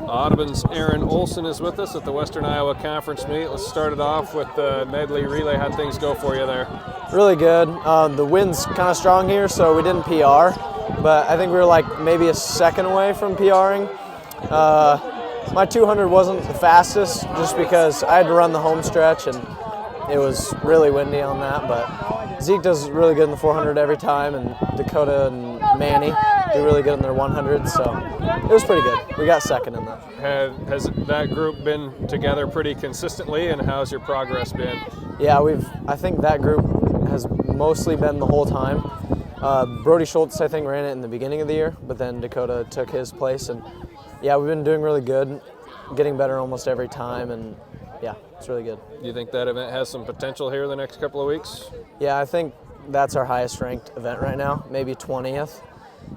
Audubon's Aaron Olsen is with us at the Western Iowa Conference meet. Let's start it off with the medley relay. How'd things go for you there? Really good. The wind's kind of strong here, so we didn't PR, but I think we were like maybe a second away from PRing. My 200 wasn't the fastest just because I had to run the home stretch and it was really windy on that, but Zeke does really good in the 400 every time, and Dakota and Manny do really good in their 100, so it was pretty good. We got second in that. Has that group been together pretty consistently, and how's your progress been? Yeah, I think that group has mostly been the whole time. Brody Schultz, I think, ran it in the beginning of the year, but then Dakota took his place, and yeah, we've been doing really good, getting better almost every time, and yeah, it's really good. Do you think that event has some potential here the next couple of weeks? Yeah, I think that's our highest ranked event right now, maybe 20th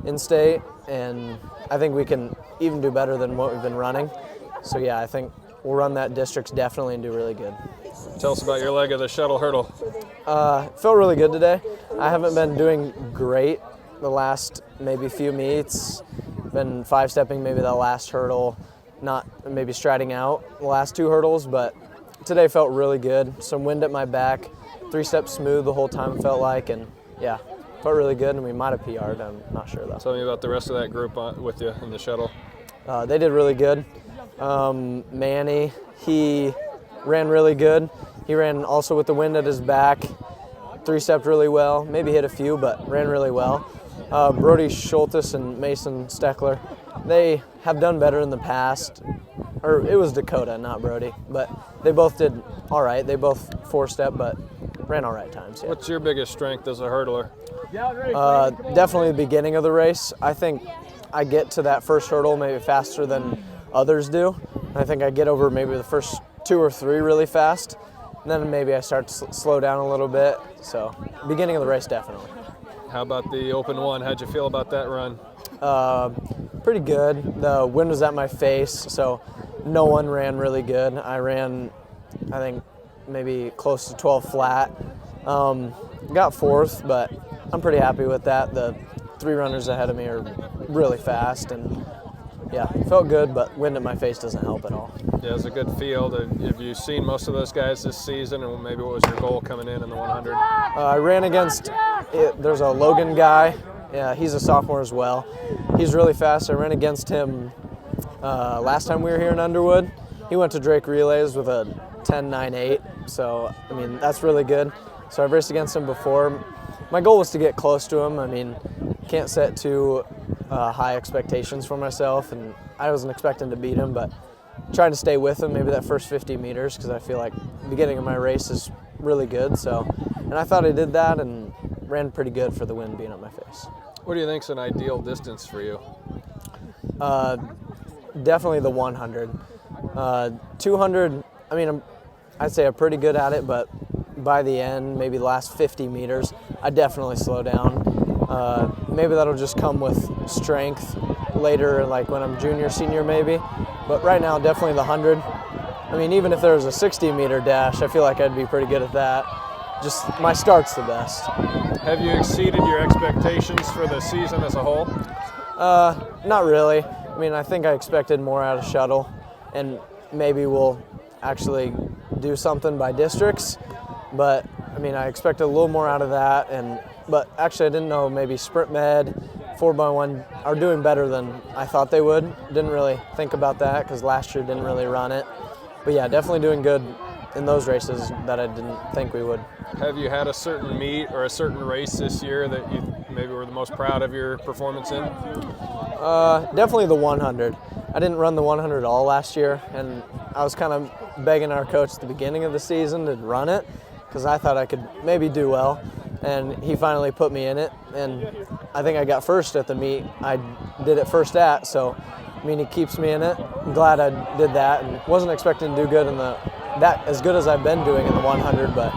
in state, and I think we can even do better than what we've been running. So yeah, I think we'll run that districts definitely and do really good. Tell us about your leg of the shuttle hurdle. Felt really good today. I haven't been doing great the last maybe few meets. Been five-stepping maybe that last hurdle, not maybe striding out the last two hurdles, but today felt really good. Some wind at my back, three-step smooth the whole time felt like, and yeah, felt really good, and we might have PR'd, I'm not sure though. Tell me about the rest of that group with you in the shuttle. They did really good. Manny, he ran really good. He ran also with the wind at his back, three-stepped really well, maybe hit a few, but ran really well. Brody Schultz and Mason Steckler, they have done better in the past, or it was Dakota, not Brody, but they both did all right. They both four-step, but ran all right times. Yeah. What's your biggest strength as a hurdler? Definitely the beginning of the race. I think I get to that first hurdle maybe faster than others do. I think I get over maybe the first two or three really fast, and then maybe I start to slow down a little bit. So beginning of the race, definitely. How about the open one? How'd you feel about that run? Pretty good. The wind was at my face, so no one ran really good. I ran, I think, maybe close to 12 flat. Got fourth, but I'm pretty happy with that. The three runners ahead of me are really fast, and yeah, felt good, but wind at my face doesn't help at all. Yeah, it was a good field. Have you seen most of those guys this season, and maybe what was your goal coming in the 100? I ran against, there's a Logan guy. Yeah, he's a sophomore as well. He's really fast. I ran against him last time we were here in Underwood. He went to Drake Relays with a 10.98, so, I mean, that's really good. So I've raced against him before. My goal was to get close to him. I mean, can't set too high expectations for myself, and I wasn't expecting to beat him, but trying to stay with him maybe that first 50 meters because I feel like the beginning of my race is really good. So, and I thought I did that and ran pretty good for the wind being at my face. What do you think is an ideal distance for you? Definitely the 100. 200, I mean, I'd say I'm pretty good at it, but by the end, maybe the last 50 meters, I definitely slow down. Maybe that'll just come with strength later, like when I'm junior, senior maybe. But right now, definitely the 100. I mean, even if there was a 60-meter dash, I feel like I'd be pretty good at that. Just my start's the best. Have you exceeded your expectations for the season as a whole? Not really. I mean, I think I expected more out of shuttle, and maybe we'll actually do something by districts. But I mean, I expected a little more out of that, but actually I didn't know maybe Sprint Med, 4x1 are doing better than I thought they would. Didn't really think about that because last year didn't really run it. But yeah, definitely doing good in those races that I didn't think we would. Have you had a certain meet or a certain race this year that you maybe were the most proud of your performance in? Definitely the 100. I didn't run the 100 all last year, and I was kind of begging our coach at the beginning of the season to run it because I thought I could maybe do well, and he finally put me in it, and I think I got first at the meet. I did it first at, so I mean, he keeps me in it. I'm glad I did that, and wasn't expecting to do good in that as good as I've been doing in the 100, but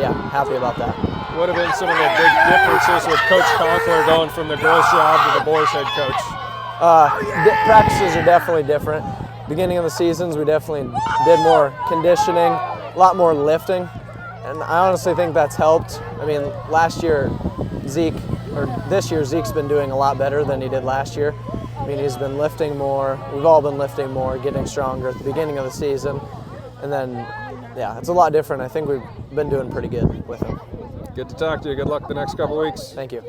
yeah, happy about that. What have been some of the big differences with Coach Conkler going from the girls' job to the boys' head coach? Practices are definitely different. Beginning of the seasons, we definitely did more conditioning, a lot more lifting, and I honestly think that's helped. I mean, this year, Zeke's been doing a lot better than he did last year. I mean, he's been lifting more. We've all been lifting more, getting stronger at the beginning of the season. And then, yeah, it's a lot different. I think we've been doing pretty good with him. Good to talk to you. Good luck the next couple weeks. Thank you.